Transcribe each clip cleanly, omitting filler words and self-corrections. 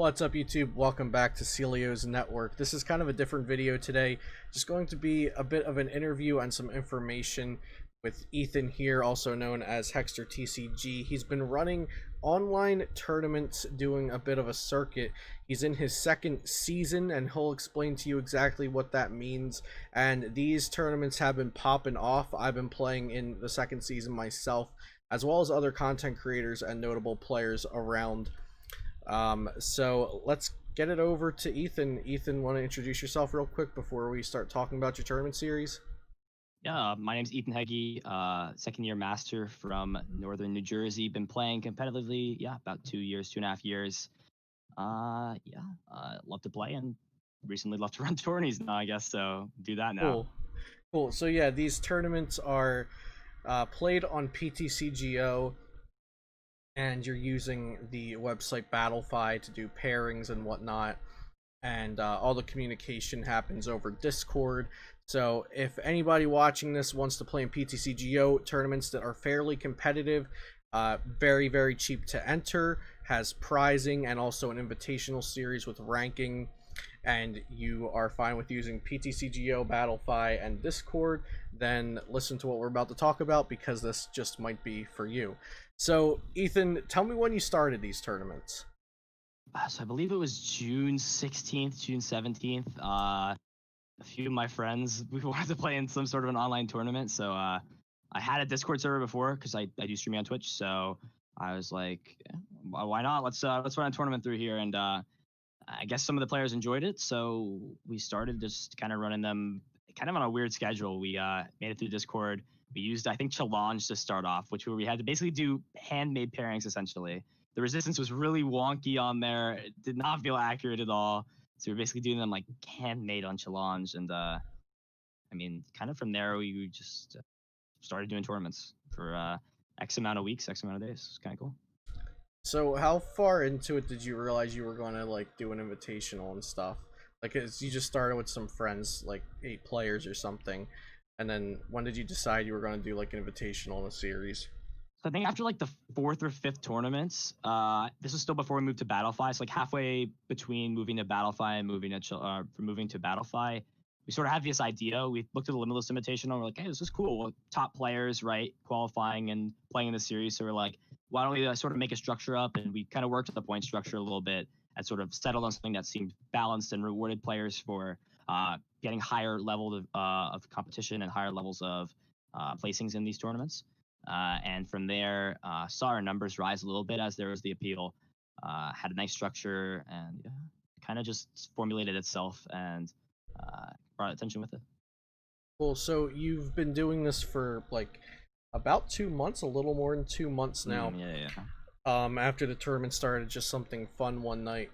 What's up, YouTube? Welcome back to Celio's Network. This is kind of a different video today. Just going to be a bit of an interview and some information with Ethan here, also known as HegsterTCG. He's been running online tournaments, doing a bit of a circuit. He's in his second season, and he'll explain to you exactly what that means. And these tournaments have been popping off. I've been playing in the second season myself, as well as other content creators and notable players around. So let's get it over to Ethan. Ethan, want to introduce yourself real quick before we start talking about your tournament series? Yeah, my name's Ethan Heggie, second year master from Northern New Jersey. Been playing competitively, about 2 years, 2.5 years. Love to play and recently love to run tourneys now, I guess. So do that now. Cool. So yeah, these tournaments are played on PTCGO, and you're using the website Battlefy to do pairings and whatnot, and all the communication happens over Discord. So if anybody watching this wants to play in PTCGO tournaments that are fairly competitive, very cheap to enter, has prizing and also an invitational series with ranking, and you are fine with using PTCGO, Battlefy, and Discord, then listen to what we're about to talk about, because this just might be for you. So, Ethan, tell me when you started these tournaments. So I believe it was June 16th, June 17th. A few of my friends, we wanted to play in some sort of an online tournament. So I had a Discord server before because I do streaming on Twitch. So I was like, why not? Let's run a tournament through here. And I guess some of the players enjoyed it. So we started just kind of running them kind of on a weird schedule. We made it through Discord. We used, I think, Challenge to start off, we had to basically do handmade pairings, essentially. The resistance was really wonky on there. It did not feel accurate at all. So we were basically doing them like handmade on Challenge. And I mean, kind of from there, we just started doing tournaments for X amount of weeks, X amount of days. It's kind of cool. So how far into it did you realize you were going to like do an invitational and stuff? Like, you just started with some friends, like 8 players or something. And then when did you decide you were going to do like an invitational in a series? So I think after like the 4th or 5th tournaments, this was still before we moved to Battlefy. So like halfway between moving to Battlefy and moving to Battlefy, we sort of had this idea. We looked at the Limitless Invitational. We're like, hey, this is cool. Top players, right, qualifying and playing in the series. So we're like, why don't we sort of make a structure up? And we kind of worked at the point structure a little bit and sort of settled on something that seemed balanced and rewarded players for getting higher level of competition and higher levels of placings in these tournaments. And from there, saw our numbers rise a little bit as there was the appeal. Had a nice structure and kind of just formulated itself and brought attention with it. Cool. So you've been doing this for like about 2 months, a little more than 2 months now. After the tournament started, just something fun one night.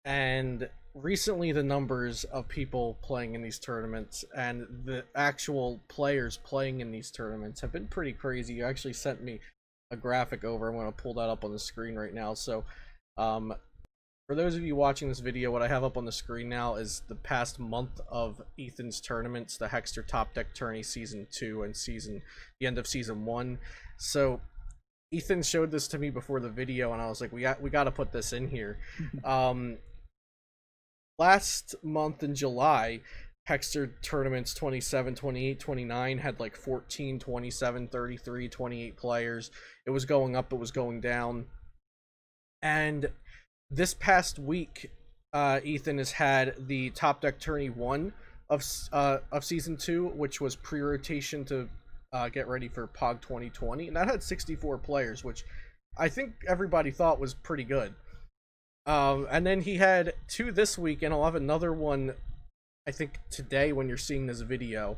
And recently the numbers of people playing in these tournaments and the actual players playing in these tournaments have been pretty crazy. You actually sent me a graphic over. I'm going to pull that up on the screen right now. So for those of you watching this video, what I have up on the screen now is the past month of Ethan's tournaments, the Hegster Top Deck Tourney Season 2 and the end of Season 1. So Ethan showed this to me before the video, and I was like, we got to put this in here. Last month in July, Hegster tournaments 27, 28, 29 had like 14, 27, 33, 28 players. It was going up, it was going down. And this past week, Ethan has had the Top Deck Tourney 1 of Season 2, which was pre-rotation to get ready for POG 2020. And that had 64 players, which I think everybody thought was pretty good. And then he had 2 this week, and I'll have another one, I think today when you're seeing this video,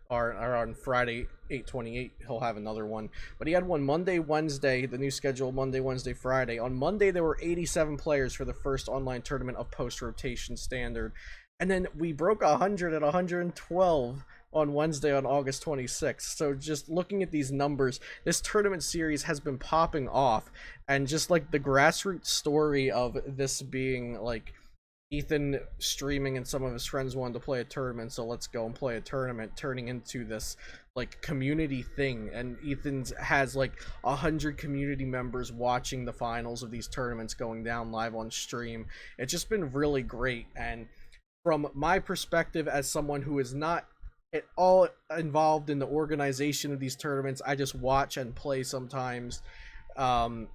or on Friday, 8/28, he'll have another one. But he had one Monday, Wednesday, the new schedule, Monday, Wednesday, Friday. On Monday, there were 87 players for the first online tournament of post-rotation standard. And then we broke 100 at 112 on Wednesday on August 26th. So just looking at these numbers, this tournament series has been popping off. And just like the grassroots story of this being like Ethan streaming and some of his friends wanted to play a tournament, so let's go and play a tournament, turning into this like community thing, and Ethan's has like 100 community members watching the finals of these tournaments going down live on stream. It's just been really great, and from my perspective as someone who is not at all involved in the organization of these tournaments, I just watch and play sometimes, um,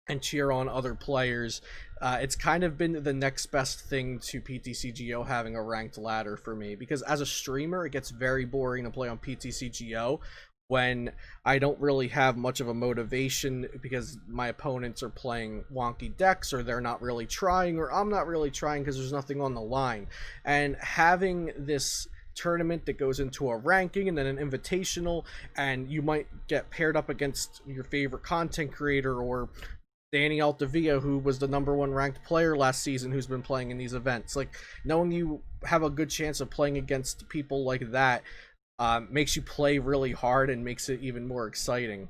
and cheer on other players. It's kind of been the next best thing to PTCGO having a ranked ladder for me, because as a streamer, it gets very boring to play on PTCGO when I don't really have much of a motivation because my opponents are playing wonky decks, or they're not really trying, or I'm not really trying because there's nothing on the line. And having this tournament that goes into a ranking and then an invitational, and you might get paired up against your favorite content creator or Danny Altavia, who was the #1 ranked player last season, who's been playing in these events. Like, knowing you have a good chance of playing against people like that makes you play really hard and makes it even more exciting.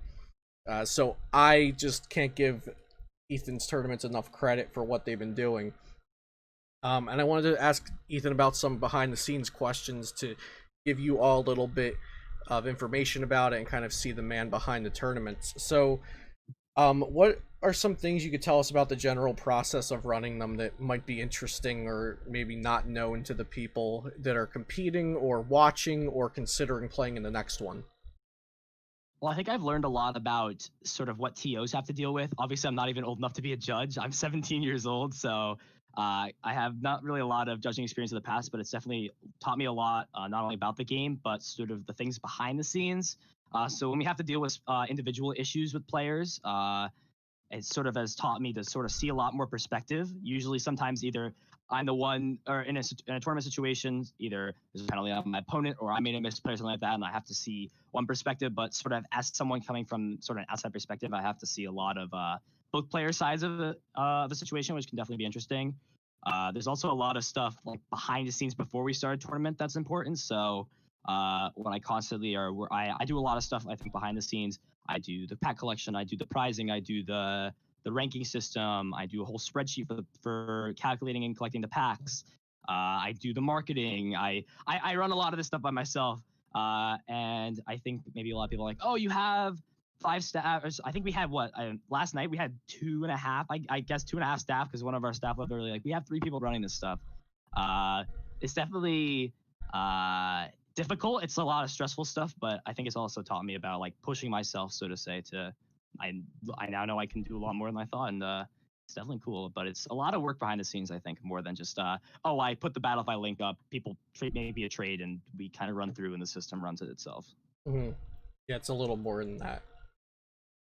So I just can't give Ethan's tournaments enough credit for what they've been doing. And I wanted to ask Ethan about some behind the scenes questions to give you all a little bit of information about it and kind of see the man behind the tournaments. So, what are some things you could tell us about the general process of running them that might be interesting or maybe not known to the people that are competing or watching or considering playing in the next one? Well, I think I've learned a lot about sort of what TOs have to deal with. Obviously, I'm not even old enough to be a judge. I'm 17 years old, so I have not really a lot of judging experience in the past, but it's definitely taught me a lot, not only about the game, but sort of the things behind the scenes. So when we have to deal with individual issues with players, it sort of has taught me to sort of see a lot more perspective. Usually, sometimes either I'm the one, or in a tournament situation, either there's a penalty on my opponent or I made a misplay or something like that, and I have to see one perspective. But sort of as someone coming from sort of an outside perspective, I have to see a lot of both player sides of the situation, which can definitely be interesting. There's also a lot of stuff like behind the scenes before we start a tournament that's important. So when I constantly I do a lot of stuff, I think, behind the scenes. I do the pack collection, I do the prizing, I do the ranking system, I do a whole spreadsheet for calculating and collecting the packs. I do the marketing. I run a lot of this stuff by myself. And I think maybe a lot of people are like, oh, you have 5 staff. I think we had what, last night we had 2.5. I guess 2.5 staff, because one of our staff left early. Like, we have 3 people running this stuff. It's definitely difficult. It's a lot of stressful stuff, but I think it's also taught me about like pushing myself, so to say. I now know I can do a lot more than I thought, and it's definitely cool. But it's a lot of work behind the scenes, I think, more than just oh, I put the Battlefy link up, people trade maybe a trade, and we kind of run through, and the system runs it itself. Mm-hmm. Yeah, it's a little more than that.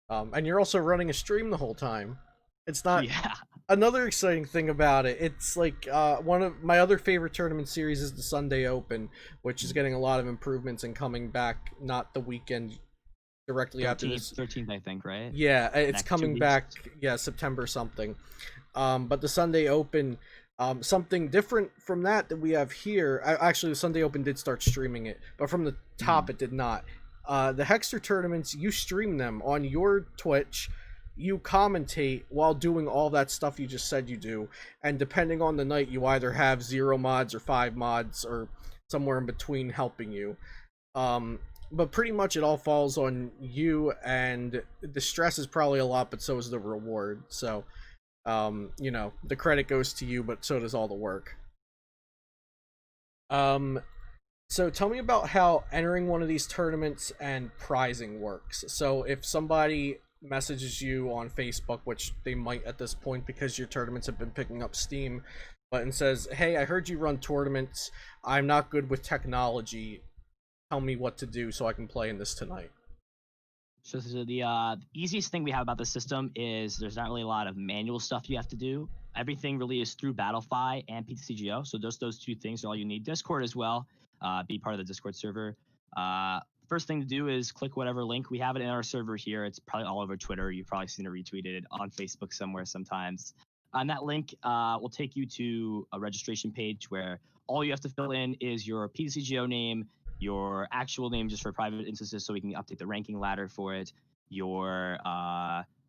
And you're also running a stream the whole time. It's not. Yeah. Another exciting thing about it, it's like one of my other favorite tournament series is the Sunday Open, which is getting a lot of improvements and coming back, not the weekend directly 13th, after this. 13th, I think, right? Yeah, it's Next 2 coming weeks. back. Yeah, September something. But the Sunday Open, something different from that we have here. Actually, the Sunday Open did start streaming it, but from the top, it did not. The Hegster tournaments, you stream them on your Twitch. You commentate while doing all that stuff you just said you do, and depending on the night, you either have 0 mods or 5 mods or somewhere in between helping you. But pretty much it all falls on you, and the stress is probably a lot, but so is the reward. So, the credit goes to you, but so does all the work. So tell me about how entering one of these tournaments and prizing works. So if somebody messages you on Facebook, which they might at this point because your tournaments have been picking up steam, but and says, "Hey, I heard you run tournaments. I'm not good with technology. Tell me what to do so I can play in this tonight." So the easiest thing we have about the system is there's not really a lot of manual stuff you have to do. Everything really is through Battlefy and PTCGO. So just those 2 things are all you need. Discord as well. Be part of the Discord server. First thing to do is click whatever link. We have it in our server here. It's probably all over Twitter. You've probably seen it retweeted on Facebook somewhere sometimes. And that link will take you to a registration page where all you have to fill in is your PTCGO name, your actual name just for private instances so we can update the ranking ladder for it, your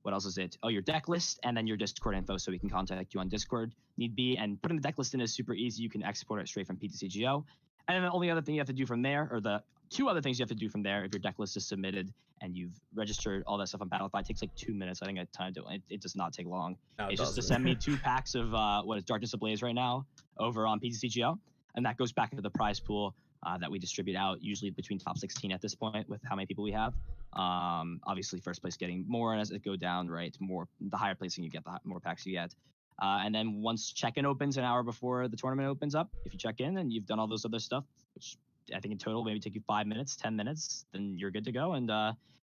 what else is it? Oh, your deck list, and then your Discord info so we can contact you on Discord need be. And putting the deck list in is super easy. You can export it straight from PTCGO. And then the only other thing you have to do from there, or the two other things you have to do from there, if your deck list is submitted and you've registered all that stuff on Battlefy, it takes like 2 minutes. I think I timed it. It does not take long. No, it It's just to doesn't. send me 2 packs of what is Darkness Ablaze right now over on PTCGO, and that goes back into the prize pool that we distribute out, usually between top 16 at this point with how many people we have. Obviously, first place getting more, and as it go down, right, the higher placing you get, the more packs you get. And then once check-in opens an hour before the tournament opens up, if you check in and you've done all those other stuff, which I think in total maybe take you 5 minutes, 10 minutes, then you're good to go. And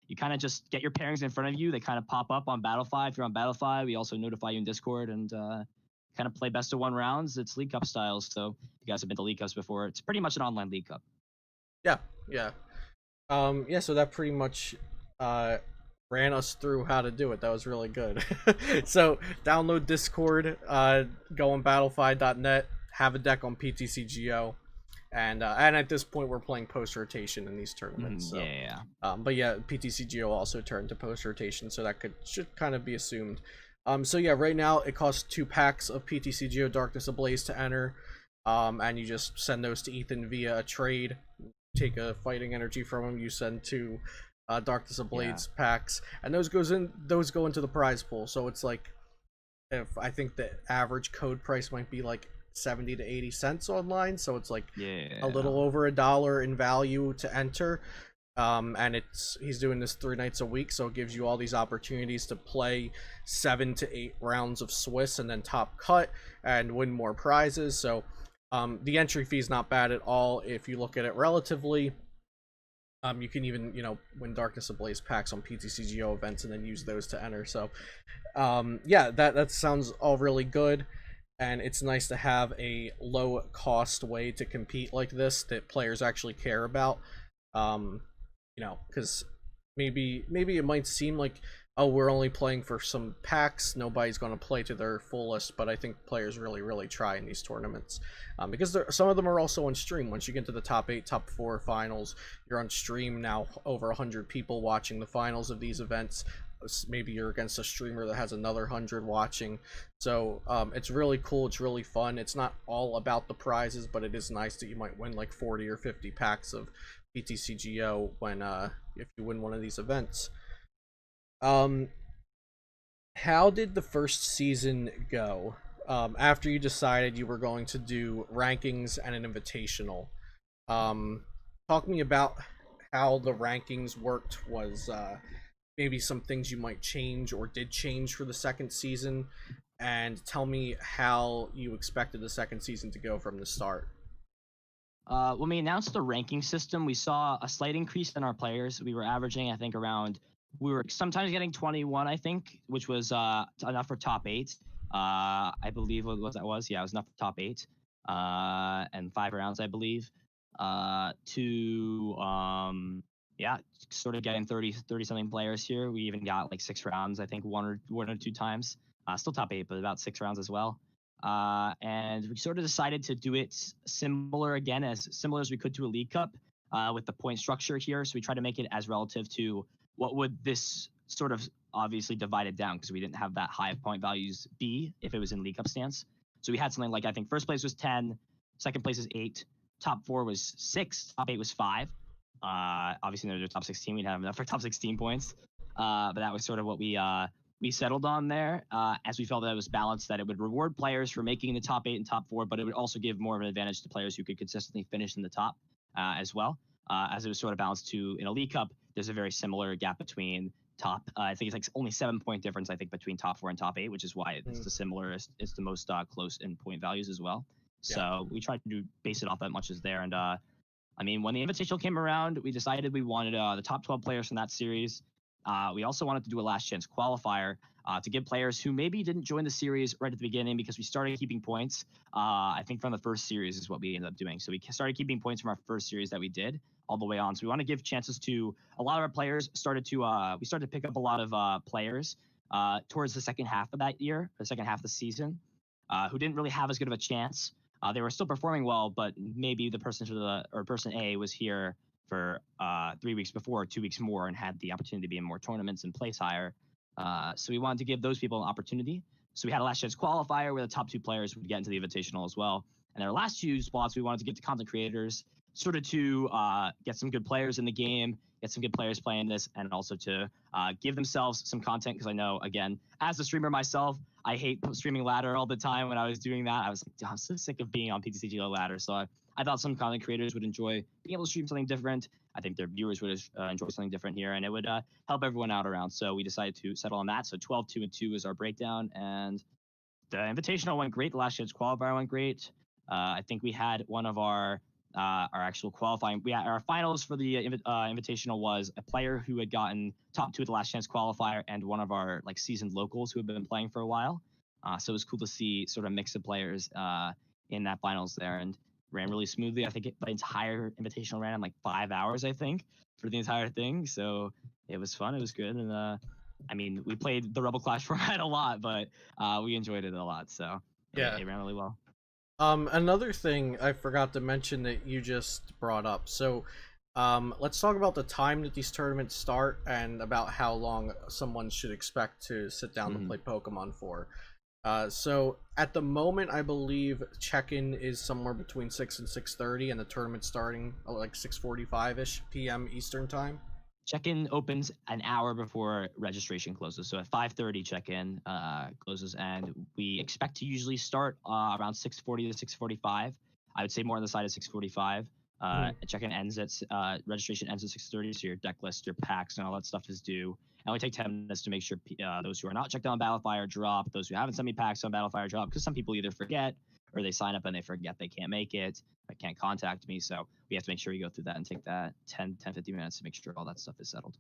you kind of just get your pairings in front of you. They kind of pop up on Battlefy. If you're on Battlefy, we also notify you in Discord, and kind of play best of 1 rounds. It's League Cup style, so you guys have been to League Cups before. It's pretty much an online League Cup. Yeah, yeah. Yeah, so that pretty much ran us through how to do it. That was really good. So download Discord, go on battlefy.net, have a deck on PTCGO, and at this point we're playing post rotation in these tournaments. So. Yeah. But yeah, PTCGO also turned to post rotation, so that should kind of be assumed. So yeah, right now it costs 2 packs of PTCGO Darkness Ablaze to enter, and you just send those to Ethan via a trade. Take a fighting energy from him, you send 2 Darkness Ablaze packs, and those go into the prize pool. So it's like, if I think the average code price might be like 70 to 80 cents online, so it's like a little over $1 in value to enter. And he's doing this 3 nights a week, so it gives you all these opportunities to play 7 to 8 rounds of Swiss and then top cut and win more prizes. So the entry fee is not bad at all if you look at it relatively. You can even, win Darkness Ablaze packs on PTCGO events and then use those to enter. So yeah, that sounds all really good, and it's nice to have a low cost way to compete like this that players actually care about. Because maybe it might seem like, oh, we're only playing for some packs, nobody's going to play to their fullest, but I think players really try in these tournaments, because some of them are also on stream. Once you get to the top 8, top 4 finals, you're on stream now, over 100 people watching the finals of these events. Maybe you're against a streamer that has another 100 watching, so it's really cool, it's really fun. It's not all about the prizes, but it is nice that you might win like 40 or 50 packs of PTCGO when if you win one of these events. How did the first season go? After you decided you were going to do rankings and an invitational, talk to me about how the rankings worked. Was maybe some things you might change or did change for the second season, and tell me how you expected the second season to go from the start. When we announced the ranking system, we saw a slight increase in our players. We were averaging, I think, we were sometimes getting 21, I think, which was enough for top 8. I believe what that was. Yeah, it was enough for top 8, and 5 rounds, I believe, yeah, sort of getting 30 something players here. We even got like 6 rounds, I think, one or two times. Still top 8, but about 6 rounds as well. And we sort of decided to do it similar as we could to a League Cup, with the point structure here. So we tried to make it as relative to what would this sort of obviously divided down, because we didn't have that high of point values be if it was in League Cup stance. So we had something like, I think first place was 10, second place is 8, top 4 was 6, top 8 was 5. Obviously, there's a top 16. We'd have enough for top 16 points. But that was sort of what we settled on there, as we felt that it was balanced, that it would reward players for making the top 8 and top 4, but it would also give more of an advantage to players who could consistently finish in the top as well, as it was sort of balanced to, in a League Cup, there's a very similar gap between top, I think it's like only 7-point difference, I think, between top 4 and top 8, which is why it's the similarest, it's the most close in point values as well. So we tried to base it off that much as there. And I mean, when the Invitational came around, we decided we wanted the top 12 players from that series. We also wanted to do a last chance qualifier to give players who maybe didn't join the series right at the beginning, because we started keeping points, I think from the first series is what we ended up doing. So we started keeping points from our first series that we did all the way on. So we want to give chances to a lot of our players. We started to pick up a lot of players towards the second half of that year, the second half of the season, who didn't really have as good of a chance. They were still performing well, but maybe the person person A was here for 3 weeks before, 2 weeks more, and had the opportunity to be in more tournaments and place higher. So we wanted to give those people an opportunity. So we had a last chance qualifier where the top 2 players would get into the Invitational as well. And our last 2 spots, we wanted to get to content creators, sort of to get some good players in the game, get some good players playing this, and also to give themselves some content. Because I know, again, as a streamer myself, I hate streaming ladder all the time. When I was doing that, I was like, I'm so sick of being on PTCG ladder. So I thought some content creators would enjoy being able to stream something different. I think their viewers would enjoy something different here, and it would help everyone out around. So we decided to settle on that. So 12, 2, and 2 is our breakdown, and the invitational went great. The last chance qualifier went great. I think we had one of our actual qualifying. We had our finals for the invitational was a player who had gotten top 2 at the last chance qualifier, and one of our like seasoned locals who had been playing for a while. So it was cool to see sort of mix of players in that finals there, and ran really smoothly. I think the entire invitational ran in like 5 hours, I think, for the entire thing. So it was fun. It was good, and I mean, we played the Rebel Clash format a lot, but we enjoyed it a lot. So Yeah. it ran really well. Another thing I forgot to mention that you just brought up. So, let's talk about the time that these tournaments start and about how long someone should expect to sit down to play Pokemon for. So at the moment, I believe check-in is somewhere between 6 and 6:30, and the tournament starting like 6:45ish p.m. Eastern time. Check-in opens an hour before registration closes. So at 5:30, check-in closes, and we expect to usually start around 6:40 to 6:45. I would say more on the side of 6:45. Check-in ends at registration ends at 6:30, so your deck list, your packs, and all that stuff is due. And we take 10 minutes to make sure those who are not checked out on Battlefire drop, those who haven't sent me packs on Battlefire drop, because some people either forget or they sign up and they forget they can't make it, or can't contact me. So we have to make sure you go through that and take that 10, 50 minutes to make sure all that stuff is settled.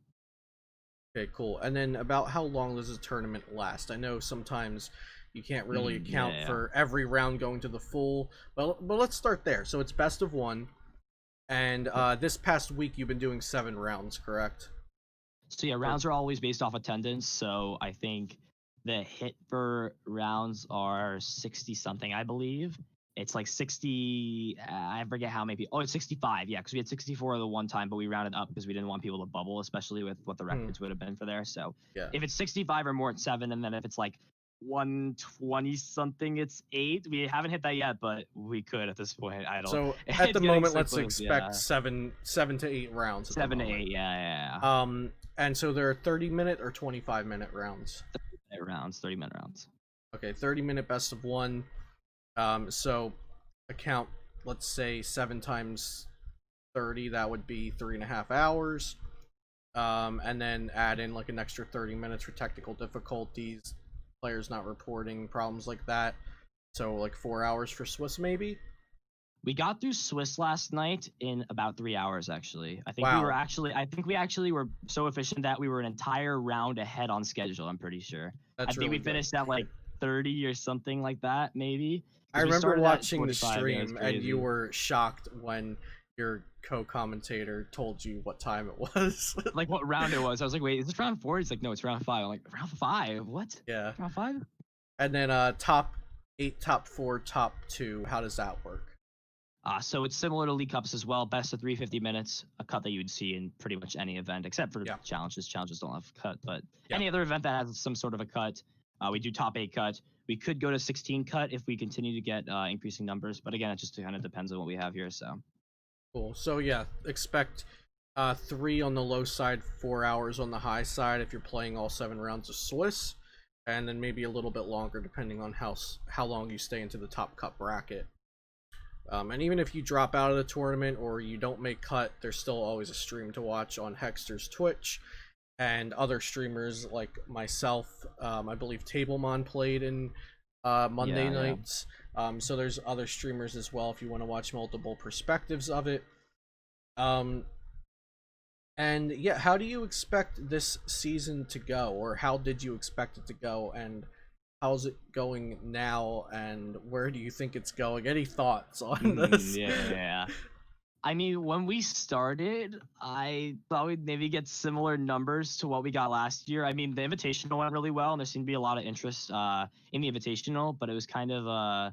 Okay, cool. And then about how long does the tournament last? I know sometimes you can't really account for every round going to the full, but let's start there. So it's best of 1, and this past week you've been doing 7 rounds, correct? So yeah, rounds are always based off attendance. So I think the hit for rounds are 60 something, I believe. It's like 60. I forget how many people. Oh, it's 65. Yeah, because we had 64 the one time, but we rounded up because we didn't want people to bubble, especially with what the records would have been for there. So yeah, if it's 65 or more, it's 7, and then if it's like 120 something, it's 8. We haven't hit that yet, but we could at this point. I don't. So at the moment, let's close, expect 7 to 8 rounds. 7 to 8. Yeah. And so there are 30-minute or 25-minute rounds. 30-minute rounds. Okay, 30-minute best of 1. So account, let's say 7 times 30, that would be 3.5 hours. And then add in like an extra 30 minutes for technical difficulties, players not reporting, problems like that. So like 4 hours for Swiss, maybe. We got through Swiss last night in about 3 hours, actually. I think we actually were so efficient that we were an entire round ahead on schedule, I'm pretty sure. I think we finished at like 30 or something like that, maybe. I remember watching the stream, and you were shocked when your co-commentator told you what time it was. Like what round it was. I was like, wait, is this round 4? He's like, no, it's round 5. I'm like, round 5? What? Yeah. Round 5? And then top 8, top 4, top 2. How does that work? So it's similar to League Cups as well. Best of 350 minutes, a cut that you would see in pretty much any event, except for challenges. Challenges don't have a cut, but any other event that has some sort of a cut, we do top 8 cut. We could go to 16 cut if we continue to get increasing numbers, but again, it just kind of depends on what we have here. So cool. So yeah, expect 3 on the low side, 4 hours on the high side if you're playing all 7 rounds of Swiss, and then maybe a little bit longer depending on how long you stay into the top cut bracket. And even if you drop out of the tournament or you don't make cut, there's still always a stream to watch on Hegster's Twitch, and other streamers like myself. I believe Tablemon played in Monday nights. So there's other streamers as well if you want to watch multiple perspectives of it. And yeah, how do you expect this season to go, or how did you expect it to go, and how's it going now, and where do you think it's going? Any thoughts on this? Yeah. I mean, when we started, I thought we'd maybe get similar numbers to what we got last year. I mean, the Invitational went really well, and there seemed to be a lot of interest in the Invitational, but it was kind of, I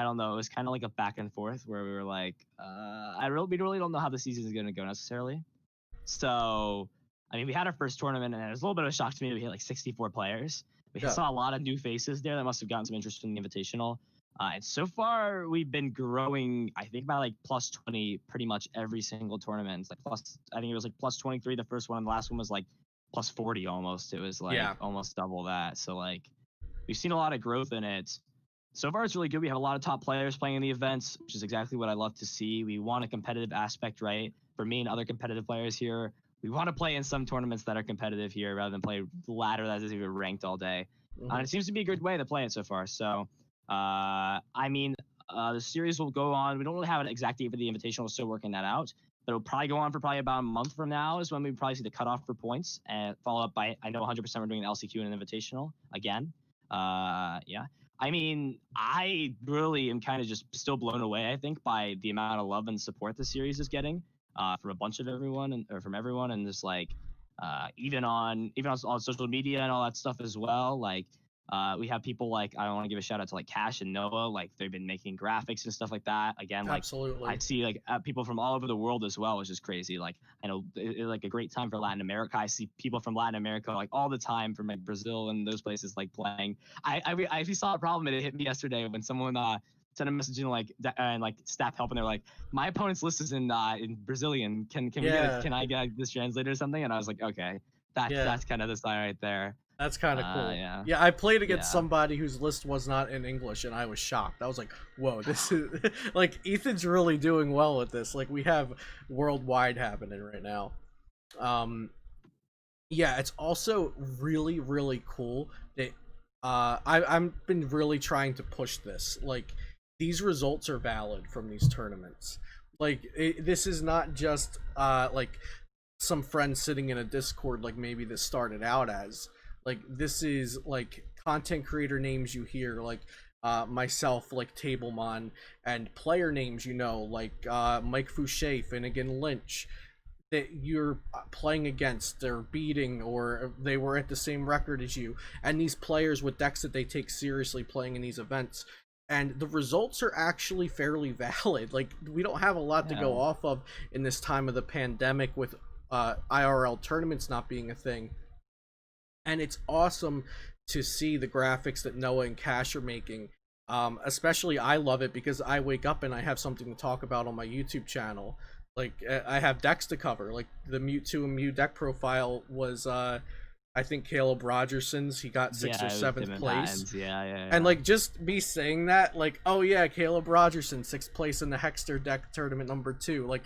don't know, it was kind of like a back and forth where we were like, we really don't know how the season is going to go necessarily. So, I mean, we had our first tournament, and it was a little bit of a shock to me that we hit like 64 players. We Yeah. saw a lot of new faces there that must have gotten some interest in the Invitational. And so far, we've been growing, I think, by like plus 20 pretty much every single tournament. It's like I think it was like plus 23 the first one, and the last one was like plus 40 almost. It was like Yeah. almost double that. So like we've seen a lot of growth in it. So far, it's really good. We have a lot of top players playing in the events, which is exactly what I love to see. We want a competitive aspect, right? For me and other competitive players here, we want to play in some tournaments that are competitive here rather than play ladder that isn't even ranked all day. And it seems to be a good way to play it so far. So, I mean, the series will go on. We don't really have an exact date for the Invitational. We're still working that out. But it'll probably go on for probably about a month from now is when we probably see the cutoff for points, and follow up by, I know 100% we're doing an LCQ and an Invitational again. Yeah. I mean, I really am kind of just still blown away, I think, by the amount of love and support the series is getting from a bunch of everyone, or from everyone, and just like even on social media and all that stuff as well. Like we have people like, I want to give a shout out to like Cash and Noah, like they've been making graphics and stuff like that. Again, like Absolutely. I see like people from all over the world as well, which is crazy. Like I know it's like a great time for Latin America. I see people from Latin America like all the time from like Brazil and those places like playing. I actually saw a problem, and it hit me yesterday when someone sent a message in like and like staff help, and they're like, my opponent's list is in Brazilian. Can we get Yeah. can I get this translated or something? And I was like, okay, that's kind of the sign right there. That's kind of cool. Yeah. Yeah, I played against Yeah. somebody whose list was not in English, and I was shocked. I was like, "Whoa, this is like Ethan's really doing well at this. Like, we have worldwide happening right now." Yeah, it's also really, really cool that I've been really trying to push this. Like, these results are valid from these tournaments. Like, this is not just like some friends sitting in a Discord like maybe this started out as. Like, this is like content creator names you hear, like myself, like Tablemon, and player names like Mike Fouché, Finnegan Lynch, that you're playing against, they're beating, or they were at the same record as you, and these players with decks that they take seriously playing in these events. And the results are actually fairly valid. Like, we don't have a lot to go off of in this time of the pandemic with IRL tournaments not being a thing. And it's awesome to see the graphics that Noah and Cash are making. Especially, I love it because I wake up and I have something to talk about on my YouTube channel. Like, I have decks to cover. Like, the Mewtwo and Mew deck profile was, I think, Caleb Rogerson's. He got 6th or 7th place. Yeah. And, like, just me saying that, like, oh yeah, Caleb Rogerson, 6th place in the Hegster deck tournament #2. Like,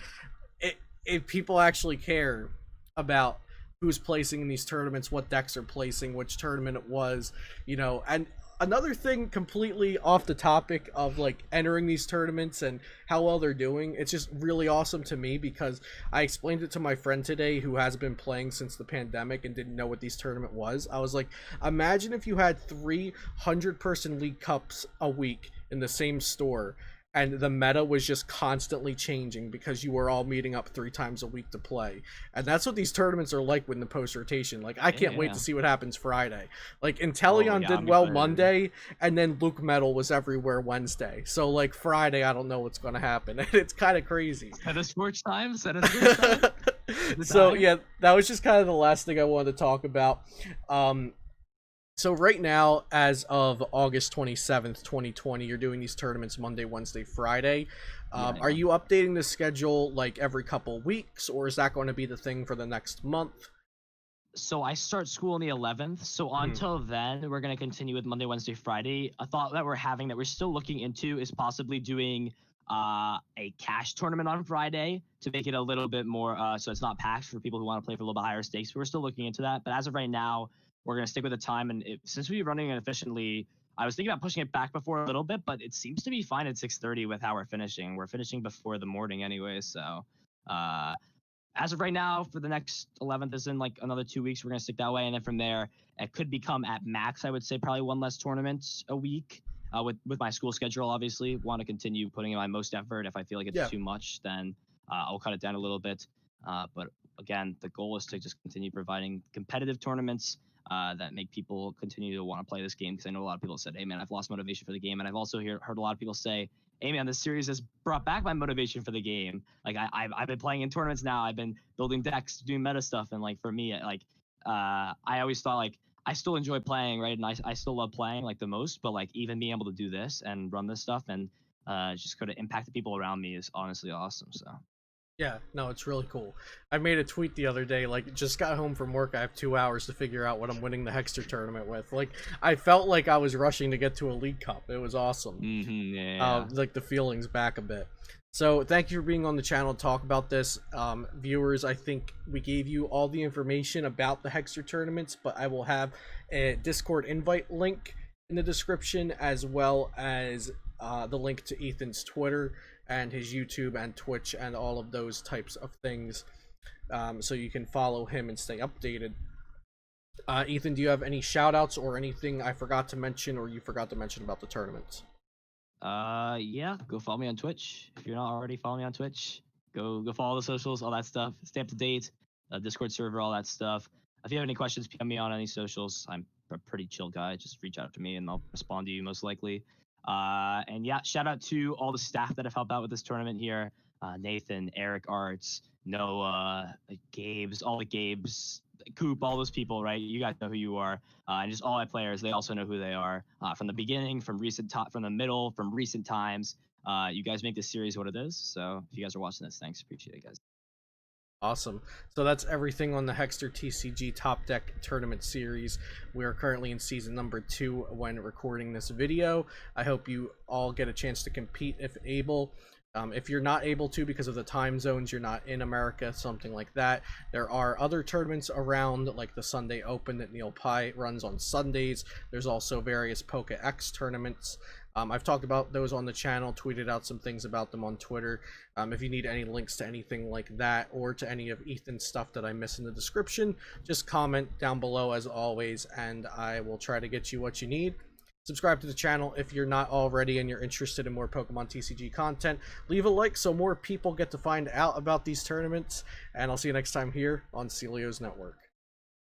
if people actually care about who's placing in these tournaments, what decks are placing, which tournament it was, and another thing completely off the topic of like entering these tournaments and how well they're doing, it's just really awesome to me because I explained it to my friend today who has been playing since the pandemic and didn't know what these tournament was. I was like, imagine if you had 300-person League Cups a week in the same store, and the meta was just constantly changing because you were all meeting up 3 times a week to play. And that's what these tournaments are like with the post-rotation. Like, I can't wait to see what happens Friday. Like, Inteleon did well Monday, and then Luke Metal was everywhere Wednesday. So, like, Friday, I don't know what's going to happen. It's kind of crazy. Set a sports time. So, yeah, that was just kind of the last thing I wanted to talk about. So right now, as of August 27th, 2020, you're doing these tournaments Monday, Wednesday, Friday. Are you updating the schedule like every couple weeks, or is that going to be the thing for the next month? So I start school on the 11th. So until then, we're going to continue with Monday, Wednesday, Friday. A thought that we're having that we're still looking into is possibly doing a cash tournament on Friday to make it a little bit more, so it's not packed for people who want to play for a little bit higher stakes. But we're still looking into that. But as of right now, we're going to stick with the time. And since we're running it efficiently, I was thinking about pushing it back before a little bit, but it seems to be fine at 6:30 with how we're finishing. We're finishing before the morning anyway. So as of right now, for the next 11th is in like another 2 weeks, we're going to stick that way. And then from there, it could become at max, I would say, probably 1 less tournament a week. With my school schedule, obviously, want to continue putting in my most effort. If I feel like it's too much, then I'll cut it down a little bit. But again, the goal is to just continue providing competitive tournaments that make people continue to want to play this game, because I know a lot of people said, hey man, I've lost motivation for the game. And I've also heard a lot of people say, hey man, this series has brought back my motivation for the game. Like I've been playing in tournaments now, I've been building decks, doing meta stuff, and like for me, like I always thought like I still enjoy playing, right? And I still love playing like the most, but like even being able to do this and run this stuff and just kind of impact the people around me is honestly awesome. So Yeah, no, it's really cool. I made a tweet the other day, like, just got home from work. I have 2 hours to figure out what I'm winning the Hegster tournament with. Like, I felt like I was rushing to get to a League Cup. It was awesome. yeah. Like, the feelings back a bit. So, thank you for being on the channel to talk about this. Viewers, I think we gave you all the information about the Hegster tournaments, but I will have a Discord invite link in the description, as well as the link to Ethan's Twitter and his YouTube and Twitch and all of those types of things, so you can follow him and stay updated. Ethan, do you have any shout outs or anything I forgot to mention or you forgot to mention about the tournaments? Yeah, go follow me on Twitch. If you're not already following me on Twitch, go follow the socials, all that stuff. Stay up to date, Discord server, all that stuff. If you have any questions, PM me on any socials. I'm a pretty chill guy. Just reach out to me and I'll respond to you most likely. And yeah, shout out to all the staff that have helped out with this tournament here. Nathan, Eric Arts, Noah, Gabe's, all the Gabe's, Coop, all those people, right? You guys know who you are. And just all my players, they also know who they are. From the beginning, from from the middle, from recent times. You guys make this series what it is. So if you guys are watching this, thanks. Appreciate it, guys. Awesome. So that's everything on the HegsterTCG Top Deck Tournament Series. We are currently in season number 2 when recording this video. I hope you all get a chance to compete if able. If you're not able to because of the time zones, you're not in America, something like that, there are other tournaments around, like the Sunday Open that Neil Pye runs on Sundays. There's also various Poke X tournaments. I've talked about those on the channel, tweeted out some things about them on Twitter. If you need any links to anything like that or to any of Ethan's stuff that I miss in the description, just comment down below as always, and I will try to get you what you need. Subscribe to the channel if you're not already and you're interested in more Pokemon TCG content. Leave a like so more people get to find out about these tournaments, and I'll see you next time here on Celio's Network.